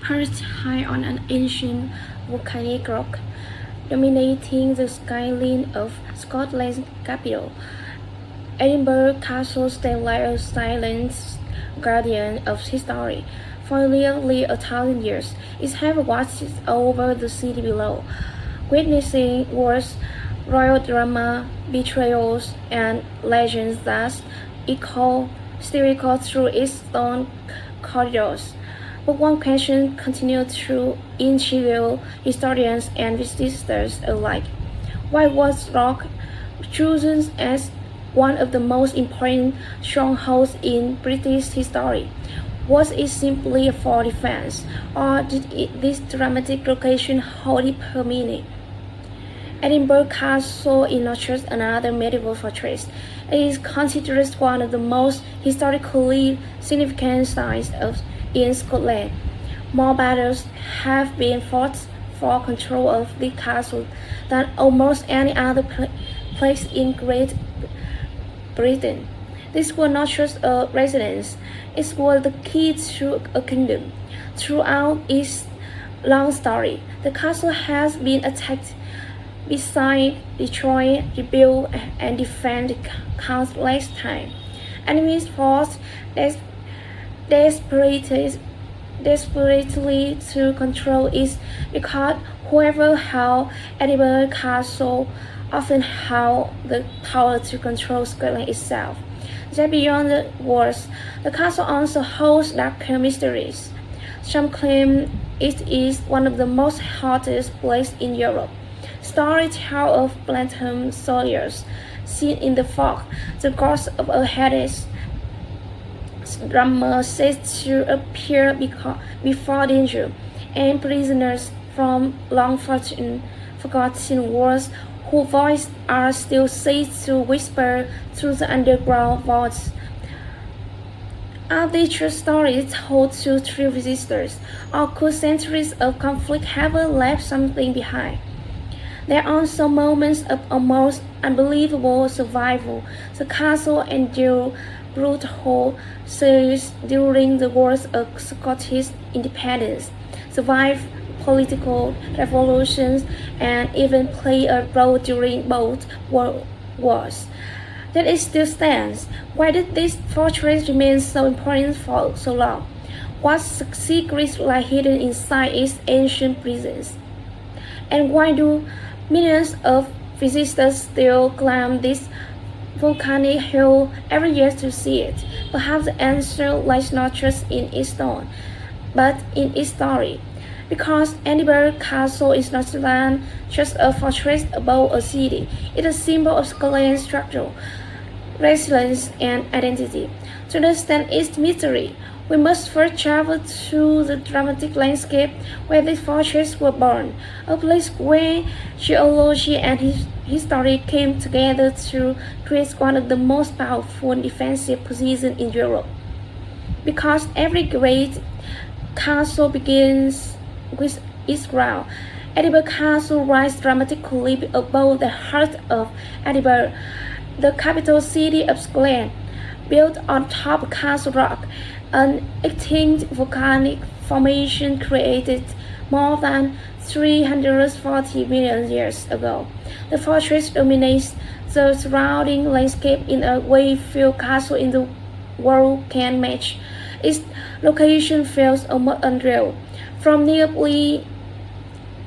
perched high on an ancient volcanic rock, dominating the skyline of Scotland's capital. Edinburgh Castle stands like a silent guardian of history. For nearly 1,000 years, it has watched over the city below, witnessing wars, royal drama, betrayals, and legends that still echo through its stone corridors. But one question continues to intrigue historians and visitors alike. Why was Rock chosen as one of the most important strongholds in British history? Was it simply for defense, or did this dramatic location hold deeper meaning? Edinburgh Castle is not just another medieval fortress. It is considered one of the most historically significant sites in Scotland. More battles have been fought for control of the castle than almost any other place in Great Britain. This was not just a residence, it was the key to a kingdom. Throughout its long story, the castle has been attacked, besieged, destroyed, rebuilt, and defended countless times. Enemies fought desperately to control it because whoever held Edinburgh Castle often held the power to control Scotland itself. Yet beyond the walls, the castle also holds darker mysteries. Some claim it is one of the most haunted places in Europe. Stories tell of phantom soldiers seen in the fog, the ghost of a headless drummer said to appear before danger, and prisoners from long forgotten wars whose voices are still said to whisper through the underground vaults. Are they true stories told to true visitors, or could centuries of conflict have left something behind? There are also moments of almost unbelievable survival. The castle endured brutal sieges during the Wars of Scottish independence, survived political revolutions, and even played a role during both world wars. That it still stands. Why did this fortress remain so important for so long? What secrets lie hidden inside its ancient prisons? And why do millions of visitors still climb this volcanic hill every year to see it? Perhaps the answer lies not just in its stone, but in its story. Because Edinburgh Castle is not just a fortress above a city, it is a symbol of Scotland's structure, resilience, and identity. To understand its mystery, we must first travel to the dramatic landscape where this fortress was born, a place where geology and history came together to create one of the most powerful defensive positions in Europe. Because every great castle begins with its ground, Edinburgh Castle rises dramatically above the heart of Edinburgh, the capital city of Scotland. Built on top of Castle Rock, an extinct volcanic formation created more than 340 million years ago. The fortress dominates the surrounding landscape in a way few castles in the world can match. Its location feels almost unreal. From nearly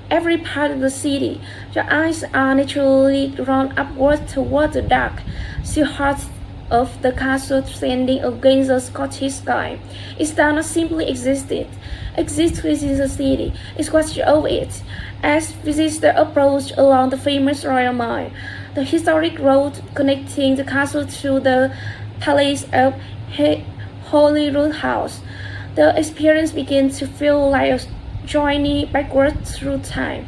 every part of the city, your eyes are naturally drawn upward toward the dark, still heart of the castle standing against the Scottish sky. It does not simply exist within the city, it watches over it. As visitors approach along the famous Royal Mile, the historic road connecting the castle to the Palace of Holyrood House, the experience begins to feel like a journey backwards through time.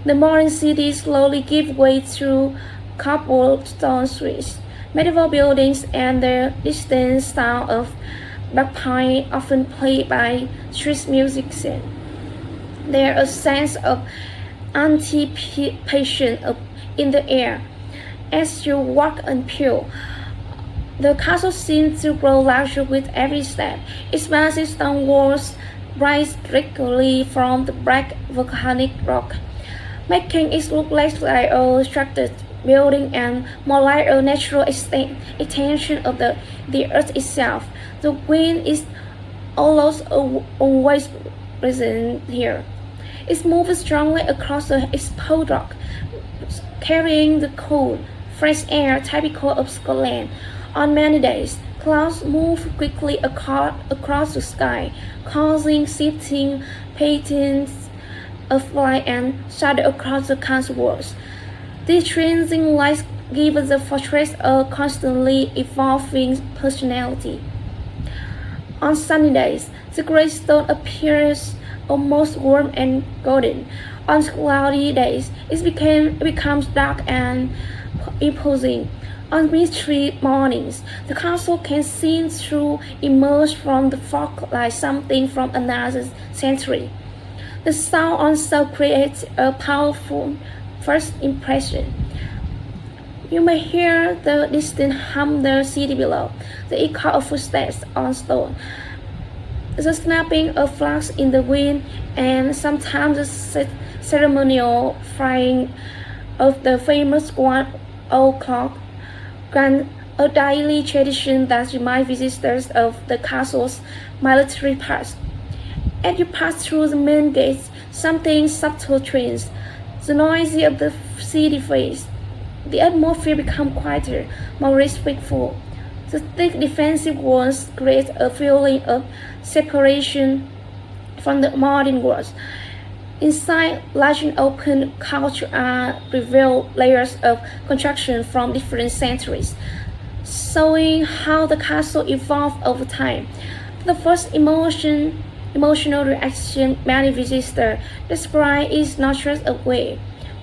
The modern city slowly gives way to cobblestone streets, medieval buildings, and the distant sound of bagpipe often played by street musicians. There is a sense of anticipation in the air. As you walk uphill, the castle seems to grow larger with every step. Its massive stone walls rise directly from the black volcanic rock, making it look less like a structured building and more like a natural extension of the earth itself. The wind is almost always present here. It moves strongly across the exposed rock, carrying the cool, fresh air typical of Scotland. On many days, clouds move quickly across the sky, causing shifting patterns of light and shadow across the castle walls. These changing lights give the fortress a constantly evolving personality. On sunny days, the grey stone appears almost warm and golden. On cloudy days, it becomes dark and imposing. On wintry mornings, the castle can seem to emerge from the fog like something from another century. The sound also creates a powerful first impression. You may hear the distant hum of the city below, the echo of footsteps on stone, the snapping of flags in the wind, and sometimes the ceremonial flying of the famous one old clock, grant a daily tradition that reminds visitors of the castle's military past. As you pass through the main gates, something subtle changes. The noise of the city fades. The atmosphere becomes quieter, more respectful. The thick defensive walls create a feeling of separation from the modern world. Inside large and open courtyards are revealed layers of construction from different centuries, showing how the castle evolved over time. The first emotional reaction many visitors describe is not just a way,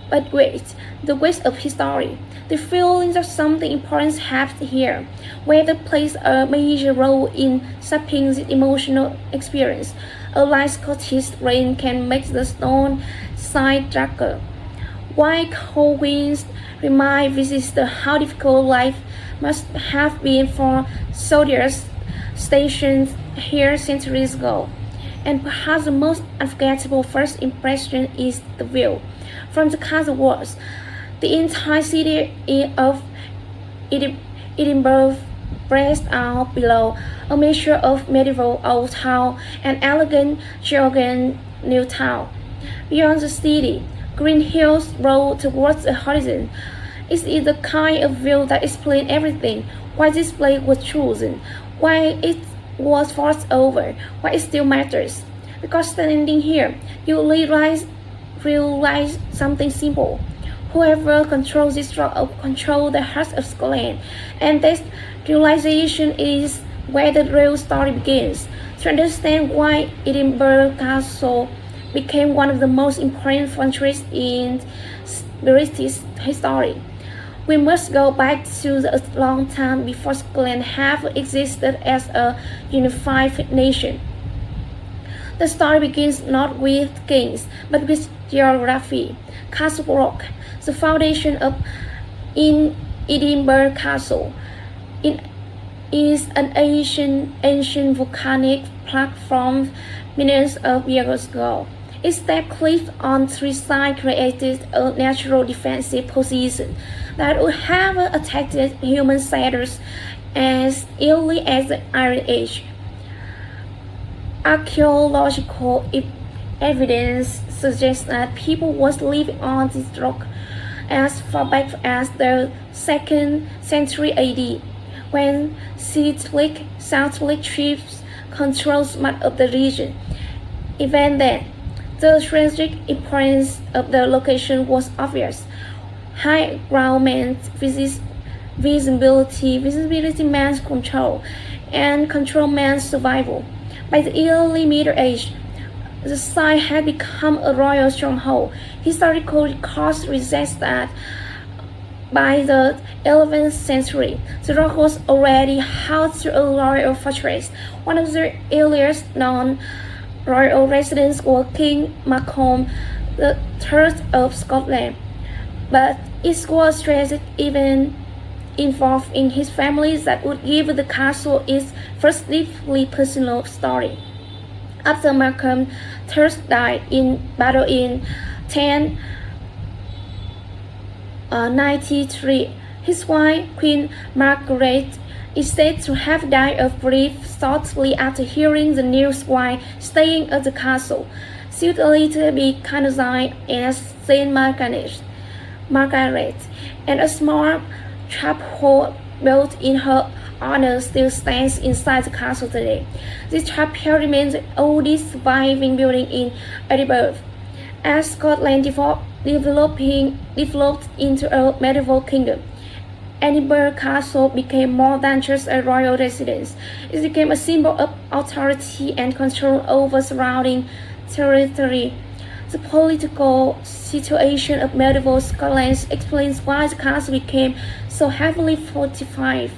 but the weight of history. The feeling that something important happened here, whether plays a major role in shaping the emotional experience. A light Scottish rain can make the stone side darker, while cold winds remind visitors how difficult life must have been for soldiers stationed here centuries ago. And perhaps the most unforgettable first impression is the view. From the castle walls, the entire city of Edinburgh spreads out below, a mixture of medieval old town and elegant Georgian new town. Beyond the city, green hills roll towards the horizon. It is the kind of view that explains everything, why this place was chosen, why it was forced over, why it still matters. Because standing here, you realize something simple. Whoever controls this rock controls the heart of Scotland, and that realization is where the real story begins. To understand why Edinburgh Castle became one of the most important fortresses in British history, we must go back to a long time before Scotland have existed as a unified nation. The story begins not with kings, but with geography. Castle Rock, the foundation of Edinburgh Castle, is an ancient volcanic platform millions of years ago. Its steep cliff on three sides created a natural defensive position that would have attacked human settlers as early as the Iron Age. Archaeological evidence suggests that people was living on this rock as far back as the 2nd century AD, when Celtic chiefs controlled much of the region. Even then, the strategic importance of the location was obvious. High ground meant visibility meant control, and control meant survival. By the early Middle Age, the site had become a royal stronghold. Historical records suggest that by the 11th century, the rock was already housed to a royal fortress. One of the earliest known royal residents was King Malcolm III of Scotland, but it was a tragic event involved in his family that would give the castle its first deeply personal story. After Malcolm III died in battle in 1093, his wife, Queen Margaret, is said to have died of grief shortly after hearing the news while staying at the castle. She would later be canonized as Saint Margaret, and a small chapel built in her honor still stands inside the castle today. This chapel remains the oldest surviving building in Edinburgh. As Scotland developed into a medieval kingdom, Edinburgh Castle became more than just a royal residence. It became a symbol of authority and control over surrounding territory. The political situation of medieval Scotland explains why the castle became so heavily fortified.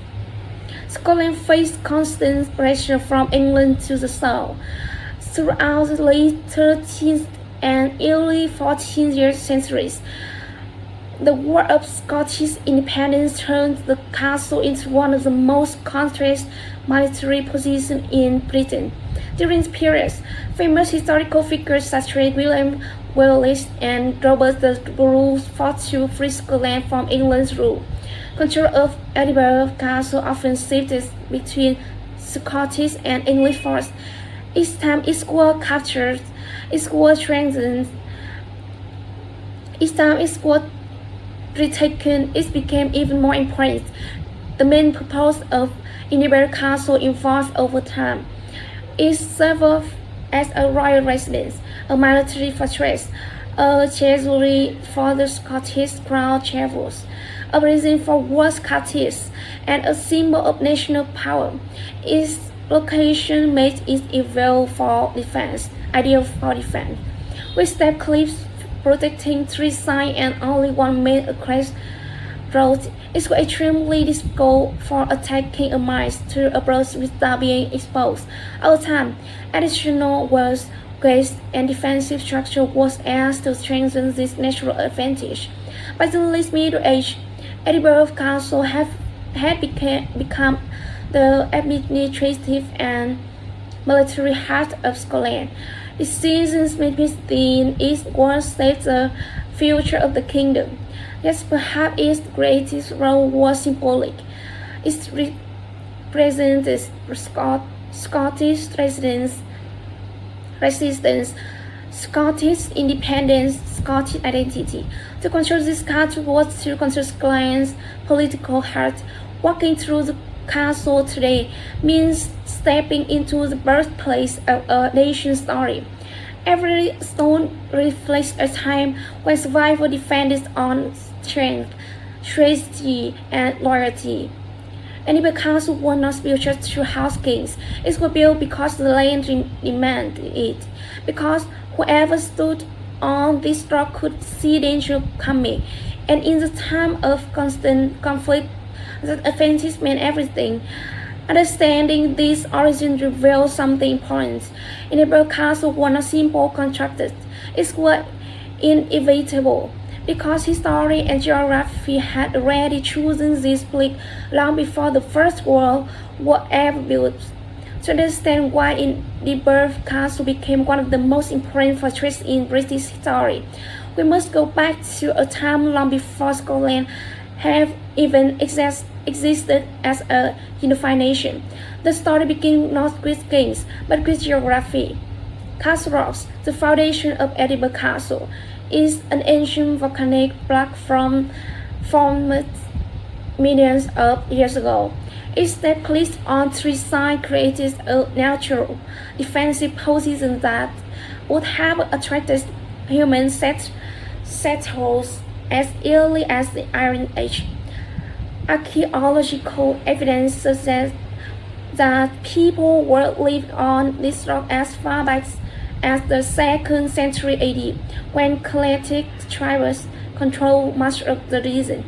Scotland faced constant pressure from England to the south. Throughout the late 13th and early 14th centuries, the War of Scottish Independence turned the castle into one of the most contested military positions in Britain. During this period, famous historical figures such as William Wallace and Robert the Bruce fought to free Scotland from England's rule. Control of Edinburgh Castle often shifted between Scottish and English forces. Each time it was captured, it was strengthened. Each time it was retaken, it became even more important. The main purpose of Edinburgh Castle evolved over time. It served as a royal residence, a military fortress, a treasury for the Scottish crown jewels, a prison for war Scottish, and a symbol of national power. Its location made it ideal for defense, with step cliffs protecting three sides and only one main across road. It was extremely difficult for attacking a mines to approach without being exposed. Over time, additional walls, gates, and defensive structure was added to strengthen this natural advantage. By the late Middle Age, Edinburgh Castle had become the administrative and military heart of Scotland. Decisions made within it was set the future of the kingdom. Yet perhaps its greatest role was symbolic. It represented Scottish resistance, Scottish independence, Scottish identity. To control this castle was to control Scotland's political heart. Walking through the castle today means stepping into the birthplace of a nation's story. Every stone reflects a time when survival depended on strength, tragedy, and loyalty. Edinburgh Castle was not built just to house kings. It was built because the land demanded it, because whoever stood on this rock could see danger coming, and in the time of constant conflict, that advantage meant everything. Understanding this origin reveals something important. Edinburgh Castle was not simply constructed, it was inevitable, because history and geography had already chosen this place long before the First World War ever built. To understand why Edinburgh Castle became one of the most important fortresses in British history, we must go back to a time long before Scotland had even existed as a unified nation. The story begins not with kings, but with geography. Castle Rocks, the foundation of Edinburgh Castle, is an ancient volcanic block formed millions of years ago. Its step cliffs on three sides created a natural defensive position that would have attracted human settlers as early as the Iron Age. Archaeological evidence suggests that people were living on this rock as far back as the 2nd century AD, when Celtic tribes controlled much of the region.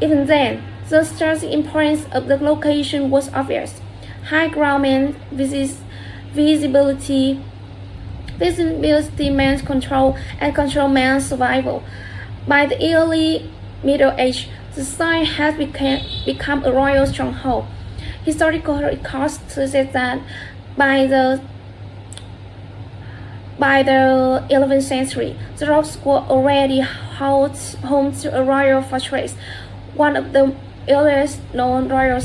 Even then, the strategic importance of the location was obvious. High ground meant visibility meant control, and control meant survival. By the early Middle Age, the site has become a royal stronghold. Historical records suggest that by the By the 11th century, the rocks were already home to a royal fortress. One of the earliest known royal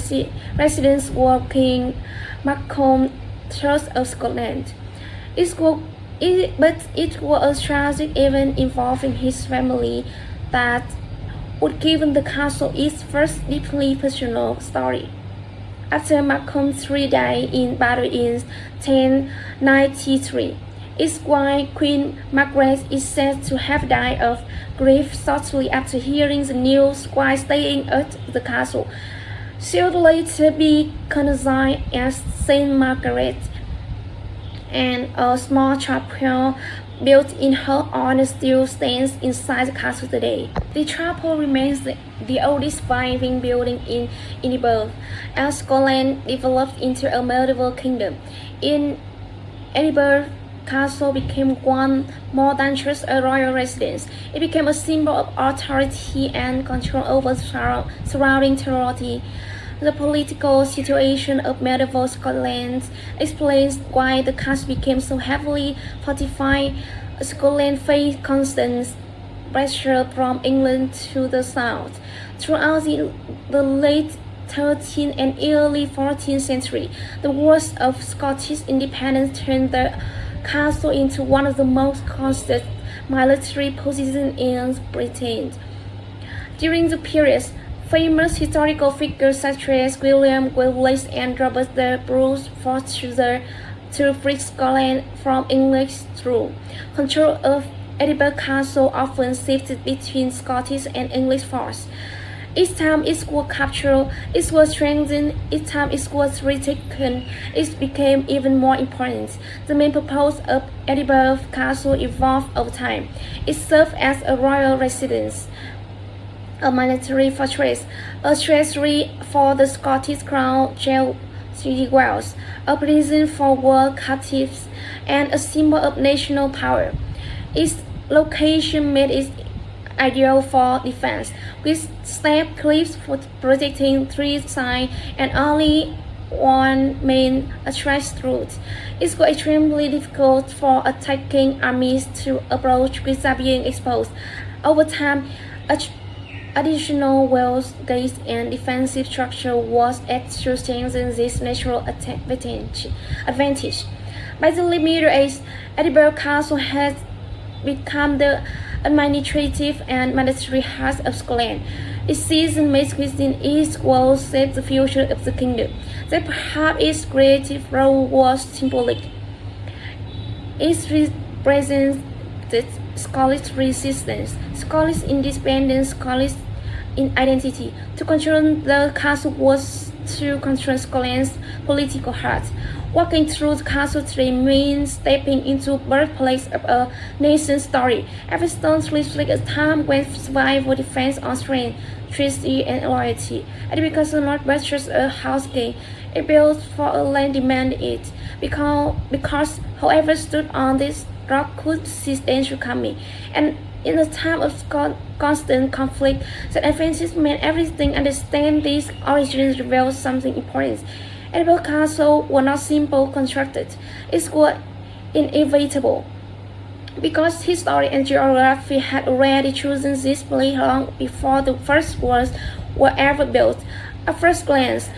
residents was King Malcolm III of Scotland. But it was a tragic event involving his family that would give the castle its first deeply personal story. After Malcolm III died in battle in 1093, his wife Queen Margaret is said to have died of grief shortly after hearing the news while staying at the castle. She would later be canonized as Saint Margaret, and a small chapel built in her honor still stands inside the castle today. The chapel remains the oldest surviving building in Edinburgh, as Scotland developed into a medieval kingdom. In Edinburgh Castle became one more than just a royal residence. It became a symbol of authority and control over surrounding territory. The political situation of medieval Scotland explains why the castle became so heavily fortified. Scotland faced constant pressure from England to the south. Throughout the late 13th and early 14th century, the wars of Scottish independence turned the castle into one of the most constant military positions in Britain. During the period, famous historical figures such as William Wallace and Robert the Bruce fought to free Scotland from English rule. Control of Edinburgh Castle often shifted between Scottish and English forces. Each time it was captured, it was strengthened. Each time it was retaken, it became even more important. The main purpose of Edinburgh Castle evolved over time. It served as a royal residence, a military fortress, a treasury for the Scottish Crown jewels, a prison for war captives, and a symbol of national power. Its location made it ideal for defense, with steep cliffs protecting three sides and only one main entrance route. It was extremely difficult for attacking armies to approach without being exposed. Over time, additional walls, gates, and defensive structure was added to strengthen this natural advantage. By the late Middle Ages, Edinburgh Castle has become the administrative and military heart of Scotland. Its decision-making within its walls set the future of the kingdom. That perhaps its creative role was symbolic. It represented Scottish resistance, Scottish independence, Scottish identity. To control the castle was to control Scotland's political heart. Walking through the castle today means stepping into the birthplace of a nation's story. Every stone reflects a time when survival depends on strength, treachery, and loyalty. Edinburgh Castle not was just a house game. It built for a land demanded it. Because whoever stood on this rock could see danger coming. And in a time of constant conflict, that advances meant everything. Understand these origins reveals something important. Edinburgh Castle was not simply constructed, it was inevitable. Because history and geography had already chosen this place long before the first walls were ever built. At first glance,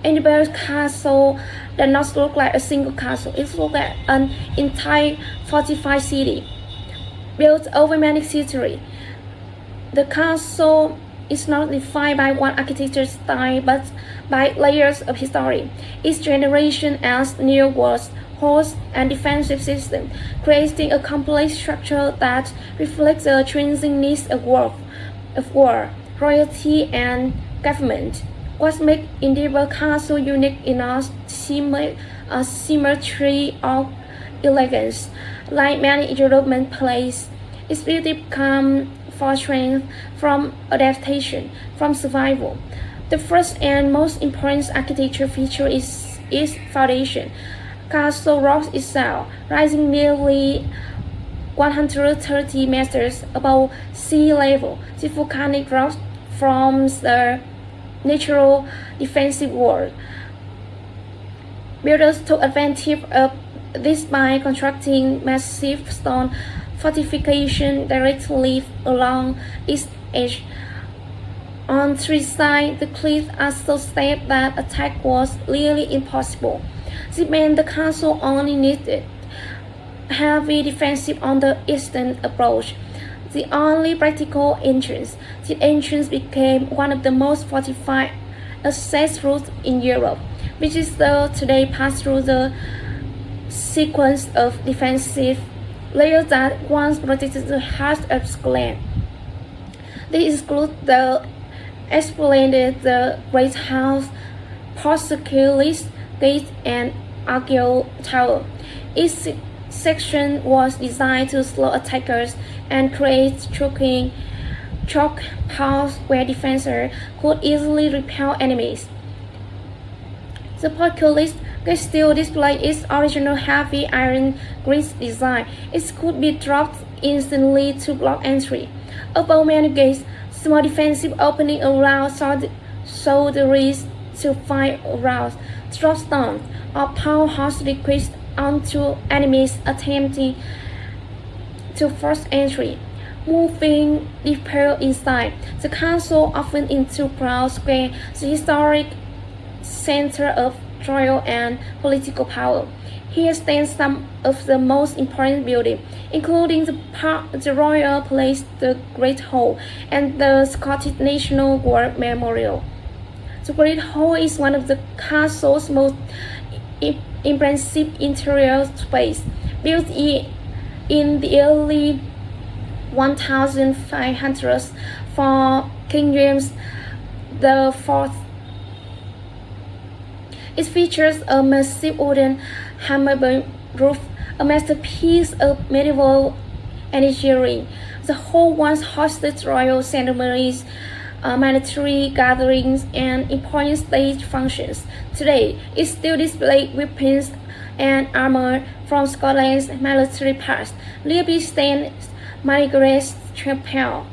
Edinburgh Castle does not look like a single castle, it looks like an entire fortified city, built over many centuries. The castle is not defined by one architecture style but by layers of history. Each generation adds new walls, halls, and defensive systems, creating a complex structure that reflects the changing needs of war, royalty, and government. What makes Edinburgh Castle unique in a symmetry of elegance. Like many European places, its beauty comes from strength, from adaptation, from survival. The first and most important architecture feature is its foundation. Castle Rock itself, rising nearly 130 meters above sea level, the volcanic rock forms the natural defensive wall. Builders took advantage of this by constructing massive stone fortification directly along its edge. On three sides, the cliffs are so steep that attack was nearly impossible. This meant the castle only needed heavy defensive on the eastern approach. The only practical entrance. The entrance became one of the most fortified access routes in Europe, which is today passed through the sequence of defensive layers that once protected the heart of Scotland. They include the Esplanade, the Great House, Portcullis Gate, and Argyll Tower. Each section was designed to slow attackers and create choke points where defenders could easily repel enemies. The Portcullis Gate still displays its original heavy iron grille design. It could be dropped instantly to block entry. Above many gates, small defensive openings allowed soldiers to fire rounds, drop stones, or powerhouse liquids onto enemies attempting to force entry. Moving deeper inside, the castle often into Crown Square, the historic center of royal and political power. Here stand some of the most important buildings, including the Royal Palace, the Great Hall, and the Scottish National War Memorial. The Great Hall is one of the castle's most impressive interior space, built in the early 1500s for King James IV. It features a massive wooden hammerbeam roof, a masterpiece of medieval engineering. The hall once hosted royal ceremonies, military gatherings, and important state functions. Today, it still displays weapons and armor from Scotland's military past. Nearby stands Margaret's Chapel,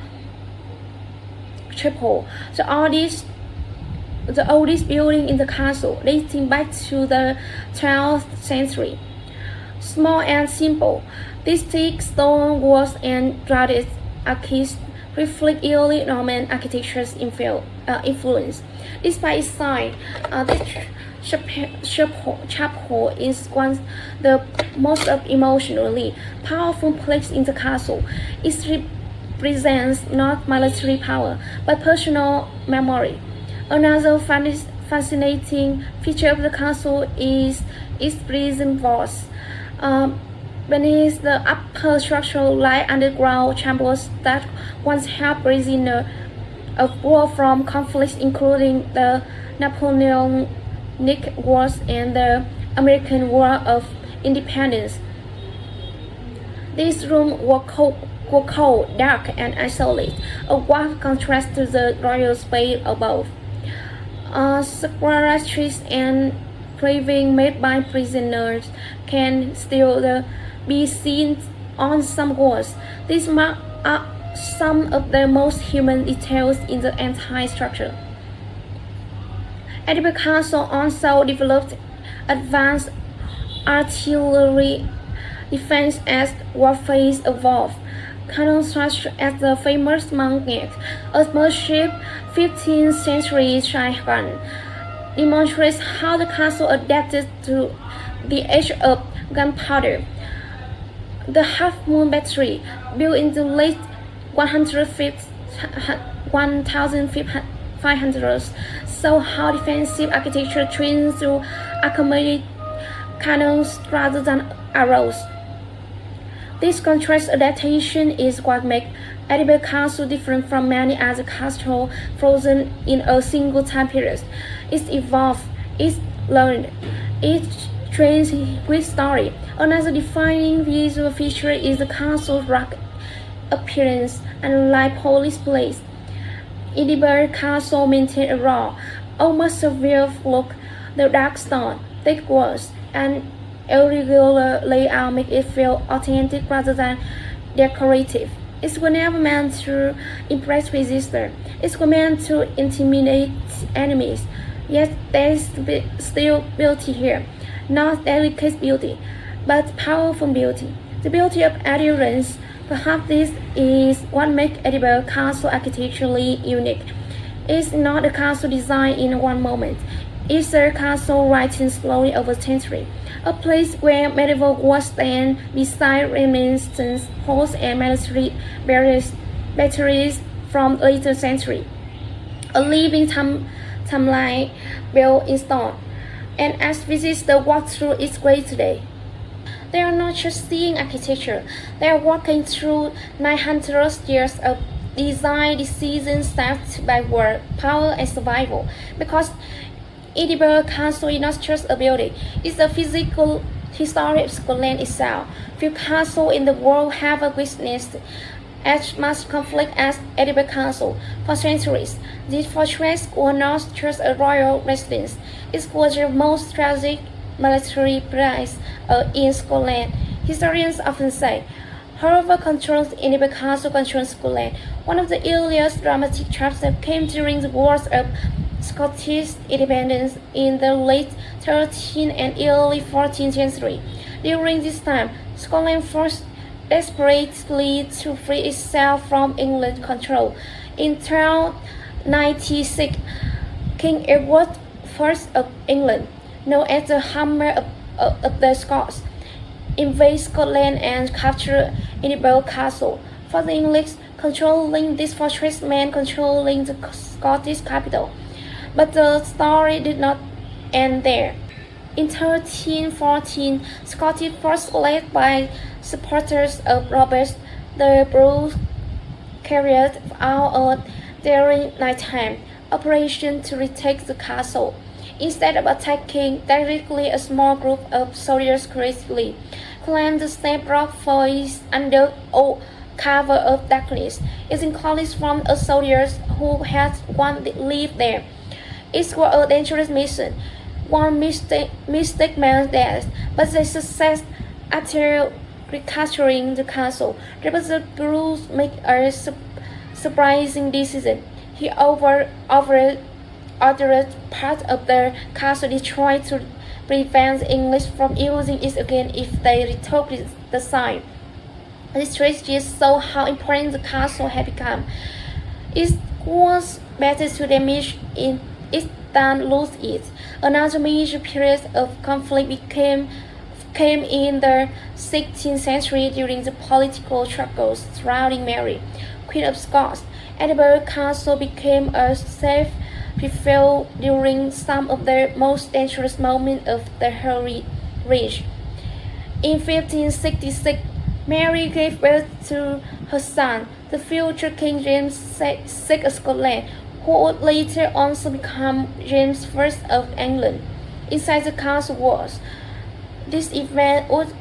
the oldest building in the castle, dating back to the 12th century. Small and simple, these thick stone walls and gilded arches reflect early Norman architecture's influence. Despite its size, the chapel is one of the most emotionally powerful places in the castle. It represents not military power, but personal memory. Another fascinating feature of the castle is its prison vaults. Beneath the upper structure lie underground chambers that once held prisoners of war from conflicts including the Napoleonic Wars and the American War of Independence. These rooms were cold, dark, and isolated, a marked contrast to the royal space above. Scratches and carving made by prisoners can still be seen on some walls. These are some of the most human details in the entire structure. Edinburgh Castle also developed advanced artillery defense as warfare evolved. Cannon such as the famous Monkneck, a massive 15th century shotgun, demonstrates how the castle adapted to the age of gunpowder. The Half Moon Battery, built in the late 1500s, saw how defensive architecture trained to accommodate cannons rather than arrows. This contrast adaptation is what makes Edinburgh Castle different from many other castles frozen in a single time period. It evolved, it learned, it trains with story. Another defining visual feature is the castle's rugged appearance. Unlike Polish Place, Edinburgh Castle maintained a raw, almost severe look. The dark stone, thick walls, and irregular layout make it feel authentic rather than decorative. It was never meant to impress visitors. It was meant to intimidate enemies. Yet there is still beauty here, not delicate beauty, but powerful beauty. The beauty of adherence. Perhaps this is what makes Edinburgh Castle architecturally unique. It's not a castle designed in one moment. It's a castle rising slowly over centuries. A place where medieval walls stand beside reminiscence halls and military batteries from later centuries. A living timeline built in stone. And as visitors walk through its great today, they are not just seeing architecture, they are walking through 900 years of design decisions shaped by war, power, and survival. Because Edinburgh Castle is not just a building, it's a physical history of Scotland itself. Few castles in the world have witnessed as much conflict as Edinburgh Castle. For centuries, this fortress was not just a royal residence, it was the most strategic military place in Scotland. Historians often say, however, controls Edinburgh Castle controls Scotland. One of the earliest dramatic chapters came during the Wars of Scottish independence in the late 13th and early 14th century. During this time, Scotland fought desperately to free itself from England's control. In 1296, King Edward I of England, known as the Hammer of the Scots, invaded Scotland and captured Edinburgh Castle. For the English, controlling this fortress meant controlling the Scottish capital. But the story did not end there. In 1314, Scottish forces led by supporters of Robert the Bruce carried out a daring nighttime operation to retake the castle. Instead of attacking directly, a small group of soldiers courageously climbed the steep rock face under cover of darkness, using colleagues from soldiers who had once lived there. It was a dangerous mission. One mistake meant death, but the success after recapturing the castle. Robert Bruce made a surprising decision. He ordered part of the castle destroyed to prevent the English from using it again if they retook the site. This strategy showed how important the castle had become. It was better to damage it than lose it. Another major period of conflict came in the 16th century during the political struggles surrounding Mary, Queen of Scots. Edinburgh Castle became a safe refuge during some of the most dangerous moments of her reign. In 1566, Mary gave birth to her son, the future King James VI of Scotland, who would later also become James I of England. Inside the castle walls, this event would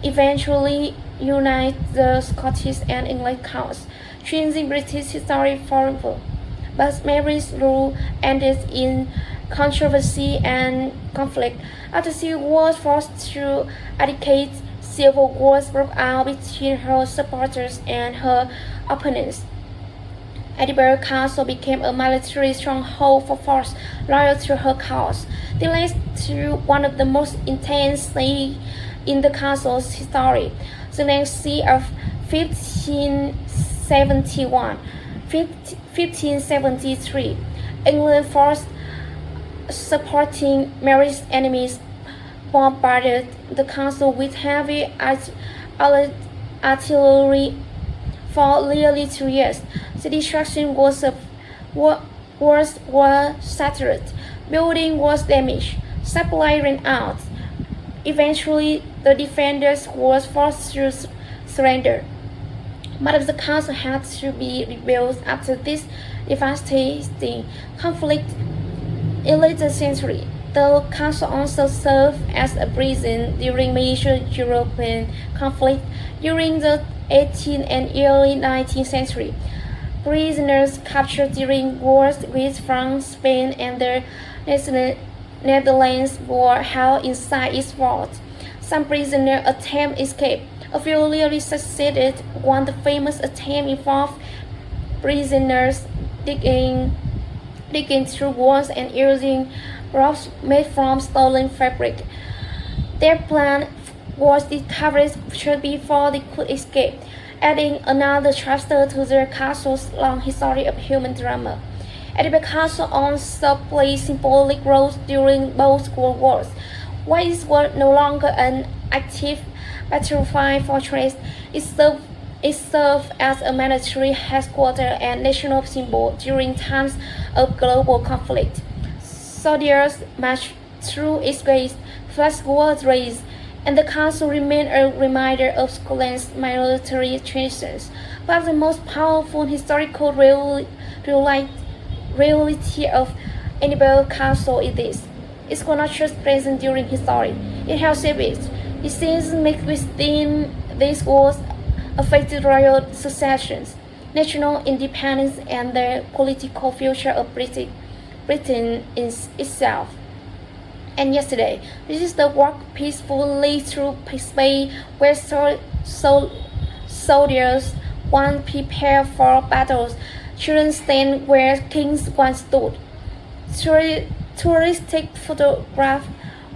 eventually unite the Scottish and English courts, changing British history forever. But Mary's rule ended in controversy and conflict. After she was forced to abdicate, civil wars broke out between her supporters and her opponents. Edinburgh Castle became a military stronghold for forces loyal to her cause. This led to one of the most intense sieges in the castle's history, the next siege of 1571. 1573, England forces supporting Mary's enemies bombarded the castle with heavy artillery for nearly 2 years. The destruction walls were shattered, building was damaged, supply ran out. Eventually, the defenders were forced to surrender. Much of the castle had to be rebuilt after this devastating conflict in later century. The castle also served as a prison during major European conflicts during the 18th and early 19th century. Prisoners captured during wars with France, Spain, and the Netherlands were held inside its walls. Some prisoners attempted escape. A few nearly succeeded. One the famous attempt involved prisoners digging through walls and using ropes made from stolen fabric. Their plan was discovered just before they could escape, adding another chapter to the castle's long history of human drama. Edinburgh Castle also played symbolic roles during both World Wars. While it was no longer an active battlefield fortress, it served as a military headquarters and national symbol during times of global conflict. Soldiers marched through its gates, flags were raised, and the castle remained a reminder of Scotland's military traditions. But the most powerful historical reality of Edinburgh Castle is this. It was not just present during history, it held secrets. Decisions within these walls affected royal successions, national independence, and the political future of Britain itself. And yesterday, this is the walk peacefully through space where soldiers once prepared for battles, children stand where kings once stood. Tourists take photographs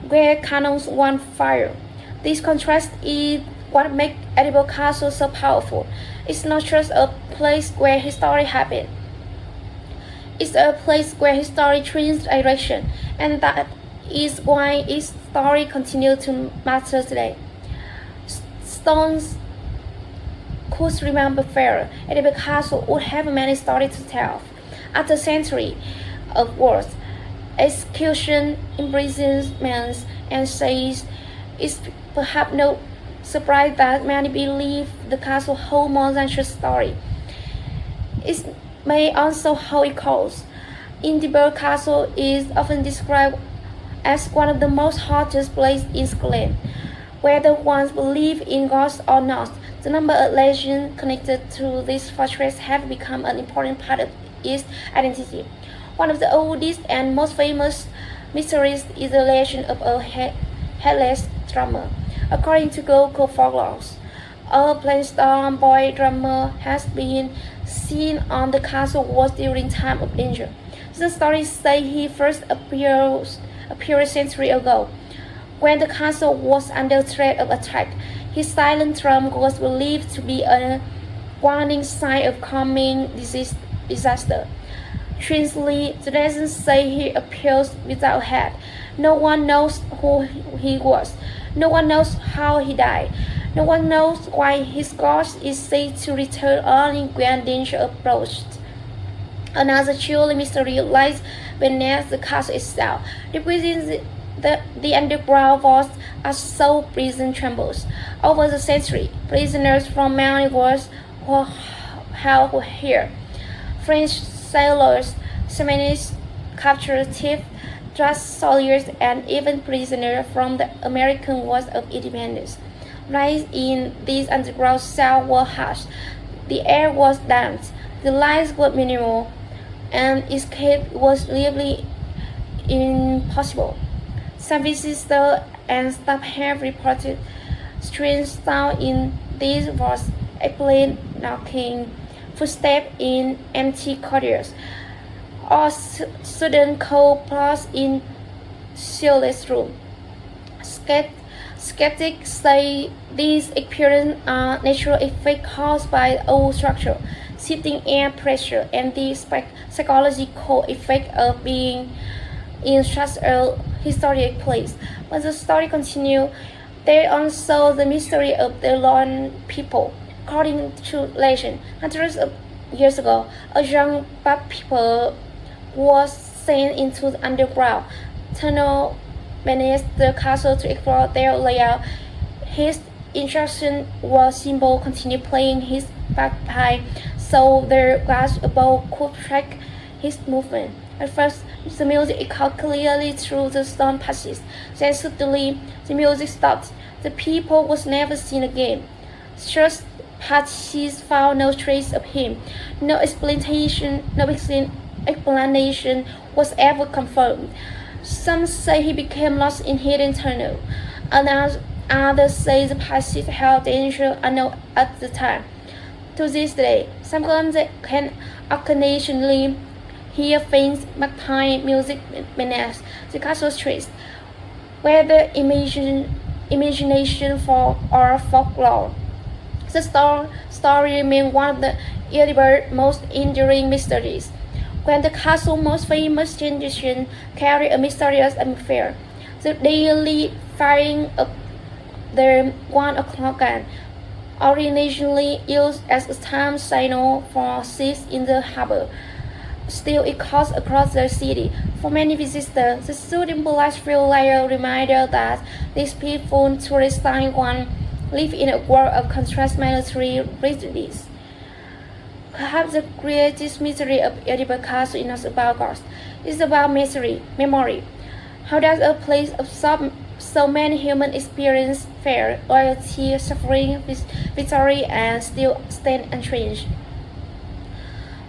where cannons once fired. This contrast is what makes Edinburgh Castle so powerful. It's not just a place where history happened. It's a place where history changed direction, and that is why its story continues to matter today. Stones could remember fairer. Edinburgh Castle would have many stories to tell. After centuries of wars, execution, imprisonments, and siege, it's perhaps no surprise that many believe the castle holds more than just a story. It may also hold echoes. Edinburgh Castle is often described as one of the most haunted places in Scotland. Whether one believes in ghosts or not, the number of legends connected to this fortress have become an important part of its identity. One of the oldest and most famous mysteries is the legend of a headless drummer. According to local folklore, a plain boy drummer has been seen on the castle walls during time of danger. The stories say he first appeared a century ago, when the castle was under threat of attack. His silent drum was believed to be a warning sign of coming disaster. Strangely, the legends say he appears without a head. No one knows who he was. No one knows how he died. No one knows why his ghost is said to return only when danger approached. Another chilling mystery lies beneath the castle itself. Within the underground vaults are so prison chambers. Over the century, prisoners from many wars were held here. French sailors, ceremonies, captured thieves, trust soldiers, and even prisoners from the American Wars of Independence. Lights in these underground cells were harsh. The air was damp, the lights were minimal, and escape was nearly impossible. Some visitors and staff have reported strange sounds in these vaults, airplane knocking, footsteps in empty corridors, or sudden cold pulse in cheerless rooms. Skeptics say these appearances are natural effects caused by old structure, shifting air pressure, and the psychological effect of being in such a historic place. But the story continues. There also the mystery of the lone people. According to legend, hundreds of years ago, a young black people was sent into the underground tunnel beneath the castle to explore their layout. His instruction was simple: continue playing his bagpipe so the guards above could track his movement. At first, the music echoed clearly through the stone passages. Then suddenly, the music stopped. The people was never seen again. Search parties found no trace of him. No explanation was ever confirmed. Some say he became lost in hidden tunnel. Others say the passage held danger unknown at the time. To this day, some can occasionally hear faint bagpipe music beneath the castle streets. Whether imagination or folklore. The story remains one of the Edinburgh's most enduring mysteries. When the castle's most famous tradition carried a mysterious affair, the daily firing of the 1 o'clock gun, originally used as a time signal for ships in the harbor, still echoes across the city. For many visitors, the symbolic feel like a reminder that this peaceful tourist one live in a world of contrast military rigidities. Perhaps the greatest mystery of Edinburgh Castle is not about ghosts, it's about memory. How does a place of so many human experience fear, loyalty, suffering, victory, and still stand unchanged?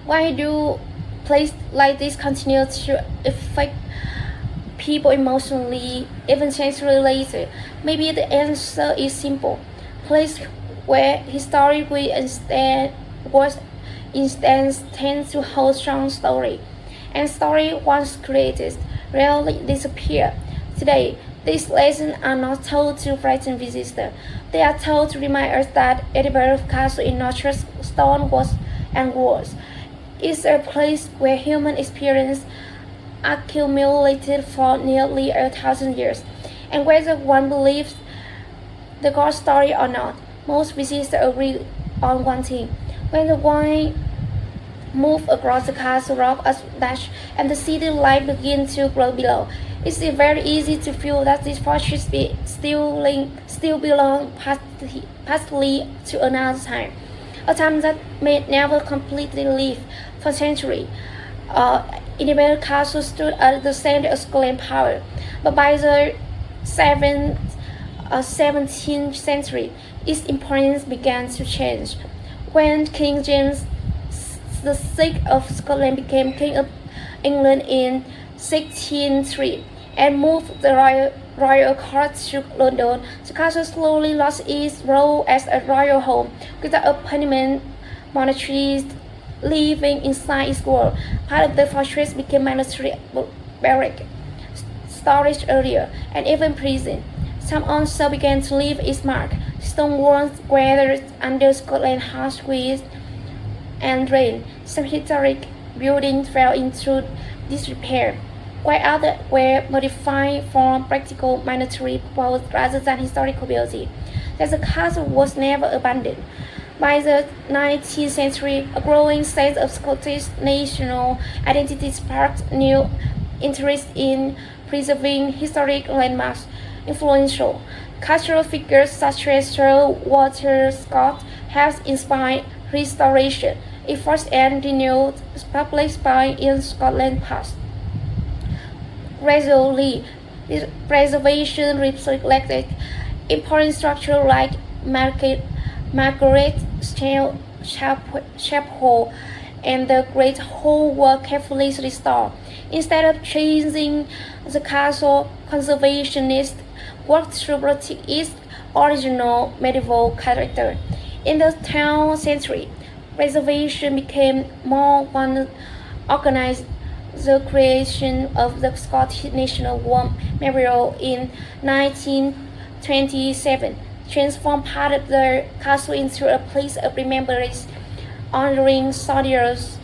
Why do places like this continue to affect people emotionally, even centuries later? Maybe the answer is simple. Places where historically instance tend to hold strong story, and story once created rarely disappear. Today, these lessons are not told to frighten visitors. They are told to remind us that Edinburgh Castle is not just stone walls and walls. It's a place where human experience accumulated for nearly 1,000 years. And whether one believes the ghost story or not, most visitors agree on one thing. When the wind moves across the castle rock as dash and the city light begins to grow below, it's very easy to feel that this fortress still belongs partly to another time, a time that may never completely live for centuries. Edinburgh Castle stood at the center of Scotland's power, but by the 17th century, its importance began to change. When King James VI of Scotland became King of England in 1603 and moved the royal court to London, the castle slowly lost its role as a royal home, without a permanent monarchy living inside its walls. Part of the fortress became military barrack, storage area, and even prison. Some also began to leave its mark. Stone walls gathered under Scotland's harsh winds and rain. Some historic buildings fell into disrepair, while others were modified for practical military purposes rather than historical beauty. That the castle was never abandoned. By the 19th century, a growing sense of Scottish national identity sparked new interest in preserving historic landmarks. Influential cultural figures such as Sir Walter Scott have inspired restoration efforts and renewed public spy in Scotland past. Gradually, this preservation reflected important structures like Margaret Chapel and the Great Hall were carefully restored. Instead of changing the castle, conservationists worked to protect its original medieval character. In the 10th century, preservation became more organized. The creation of the Scottish National War Memorial in 1927 transformed part of the castle into a place of remembrance, honoring soldiers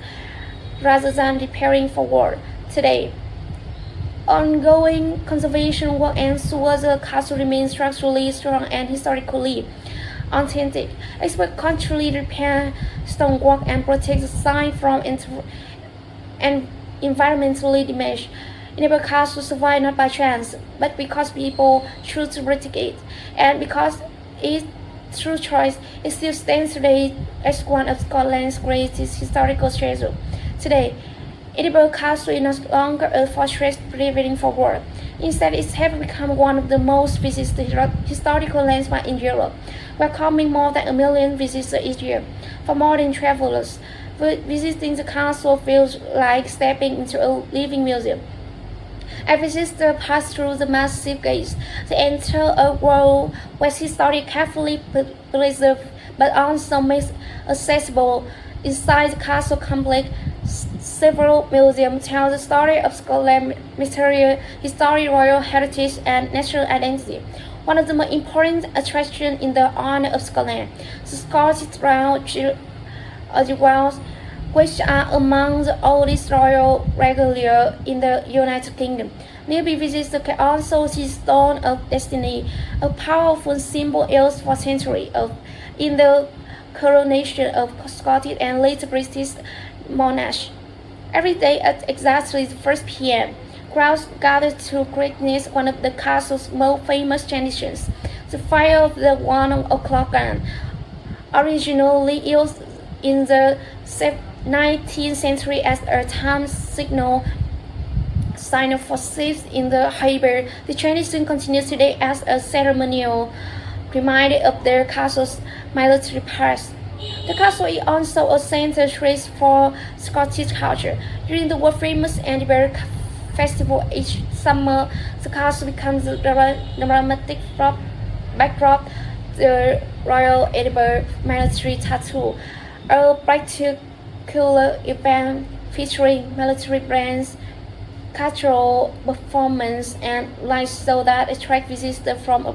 rather than preparing for war. Today, ongoing conservation work ensures the castle remains structurally strong and historically authentic. Experts constantly repair stonework and protect the site from environmentally damage. Edinburgh Castle survived not by chance, but because people choose to protect it, and because its true choice, it still stands today as one of Scotland's greatest historical treasures. Today, Edinburgh Castle is no longer a fortress preparing for war. Instead, it has become one of the most visited historical landmarks in Europe, welcoming more than 1 million visitors each year. For modern travelers, visiting the castle feels like stepping into a living museum. As visitors pass through the massive gates, they enter a world where history is carefully preserved but also made accessible. Inside the castle complex, several museums tell the story of Scotland's mysterious history, royal heritage, and national identity. one of the most important attractions in the honor of Scotland. The Scottish Royal Jewels, which are among the oldest royal regalia in the United Kingdom. Nearby visits can also see Stone of Destiny, a powerful symbol used for centuries in the coronation of Scottish and later British monarchs. Every day at exactly 1 p.m., crowds gather to witness one of the castle's most famous traditions, the fire of the 1 o'clock gun. Originally used in the 19th century as a time signal sign for ships in the harbor, the tradition continues today as a ceremonial reminder of their castle's military past. The castle is also a centerpiece for Scottish culture. During the world-famous Edinburgh Festival each summer, the castle becomes the dramatic backdrop. The Royal Edinburgh Military Tattoo, a spectacular event featuring military bands, cultural performance, and lights show that attract visitors from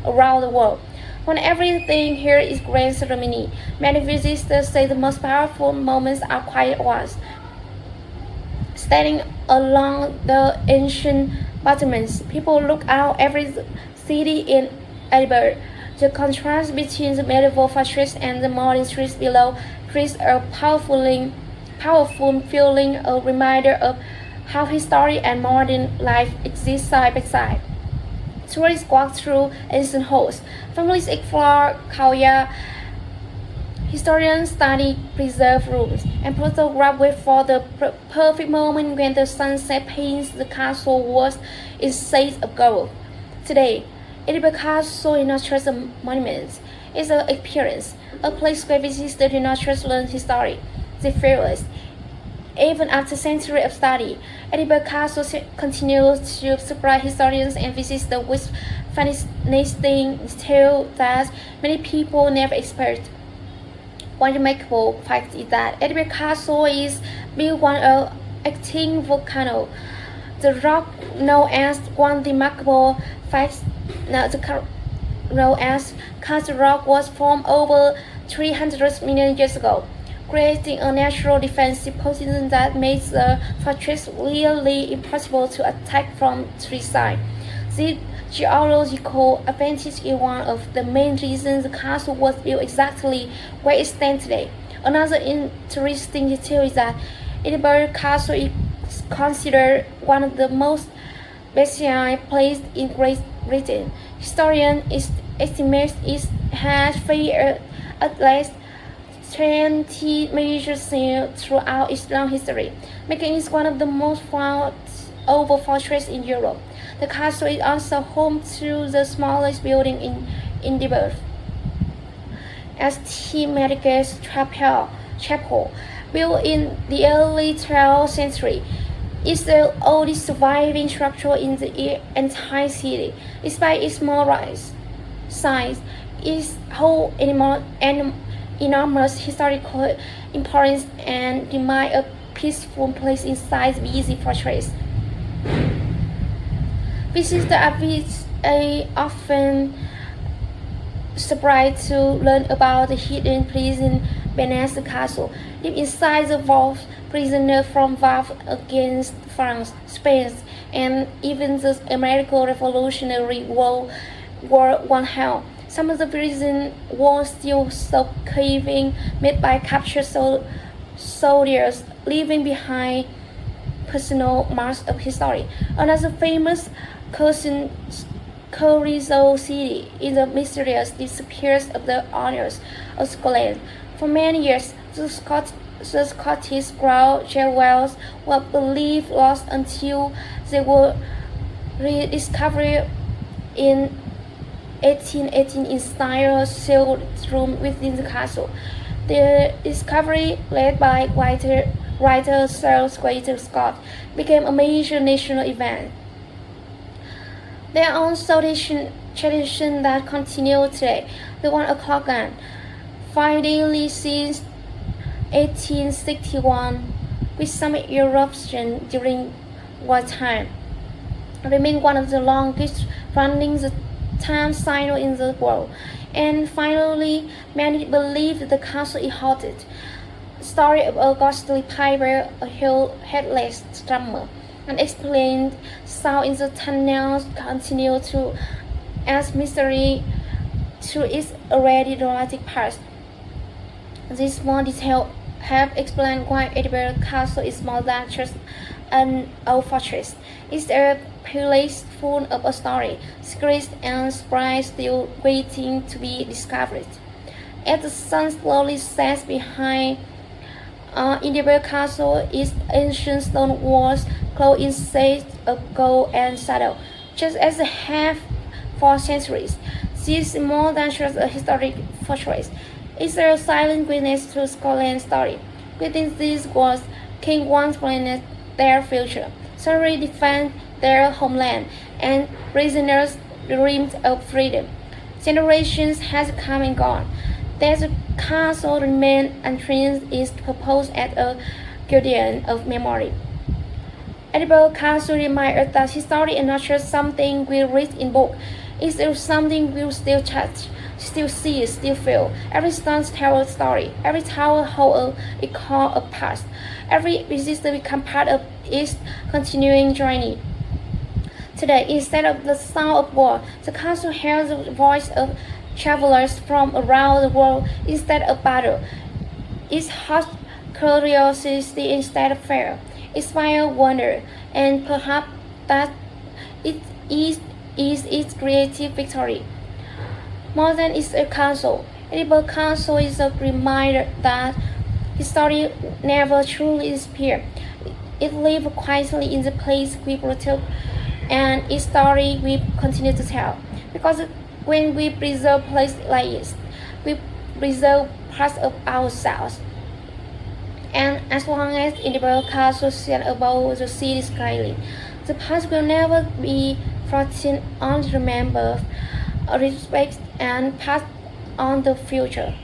around the world. When everything here is grand ceremony, many visitors say the most powerful moments are quiet ones. Standing along the ancient battlements, people look out every city in Edinburgh. The contrast between the medieval fortress and the modern streets below creates a powerful feeling, a reminder of how history and modern life exist side by side. Tourists walk through ancient halls, families explore courtyards, historians study preserved rooms, and photographs wait for the perfect moment when the sunset paints the castle walls in shades of gold. Today, Edinburgh Castle is not just a monument, it's an experience, a place where visitors do not just learn history, they feel it. Even after centuries of study, Edinburgh Castle continues to surprise historians and visitors with fascinating details that many people never expect. One remarkable fact is that Edinburgh Castle is built on an active volcano. The rock known as one remarkable fact known as Castle Rock was formed over 300 million years ago, creating a natural defensive position that makes the fortress really impossible to attack from three sides. This geological advantage is one of the main reasons the castle was built exactly where it stands today. Another interesting detail is that Edinburgh Castle is considered one of the most bestialized places in Great Britain. Historians estimate it has fared at least 20 major scenes throughout its long history, making it one of the most fought-over fortresses in Europe. The castle is also home to the smallest building in Edinburgh, St. Margaret's Chapel, built in the early 12th century. It's the oldest surviving structure in the entire city. Despite its small size, it holds enormous historical importance and remains a peaceful place inside the busy fortress. Visitors are often surprised to learn about the hidden prison beneath the castle. Deep inside the vault, prisoners from wars against France, Spain, and even the American Revolutionary War were held. Some of the prison walls still show carving made by captured soldiers, leaving behind personal marks of history. Another famous Chorizo City is the mysterious disappearance of the honors of Scotland. For many years, the Scottish Royal jewels were believed lost until they were rediscovered in 1818 in style sealed room within the castle. The discovery, led by writer Sir Walter Scott, became a major national event. There are also traditions that continue today. The 1 o'clock gun, finally since 1861, with some eruption during wartime, remains one of the longest running time sign in the world. And finally, many believe the castle is haunted. Story of a ghostly piper, a headless drummer, unexplained sound in the tunnels continue to add mystery to its already dramatic past. This small detail help explain why Edinburgh Castle is more than just an old fortress. It's a place full of a story, secrets, and surprise still waiting to be discovered. As the sun slowly sets behind Edinburgh Castle, its ancient stone walls clothed in shades of gold and shadow, just as they have for centuries. This is more than just a historic fortress. It's a silent witness to Scotland's story. Within these walls, kings once planned their future, soldiers defended their homeland, and prisoners dreamed of freedom. Generations has come and gone. That the castle remains unchanged is proposed as a guardian of memory. Edinburgh Castle reminds us that history is not just something we read in books. It's something we still touch, still see, still feel. Every stone tells a story. Every tower holds a echo of past. Every visitor becomes part of its continuing journey. Today, instead of the sound of war, the castle hears the voice of travelers from around the world instead of battle. It has curiosity instead of fear, inspire wonder, and perhaps that it is its creative victory. More than it's a castle, Edinburgh Castle is a reminder that history never truly disappears. It lives quietly in the place we protect, and its story we continue to tell. Because when we preserve places like this, we preserve parts of ourselves. And as long as Edinburgh Castle stands above the city skyline, the past will never be forgotten, only remembered, respected, and passed on the future.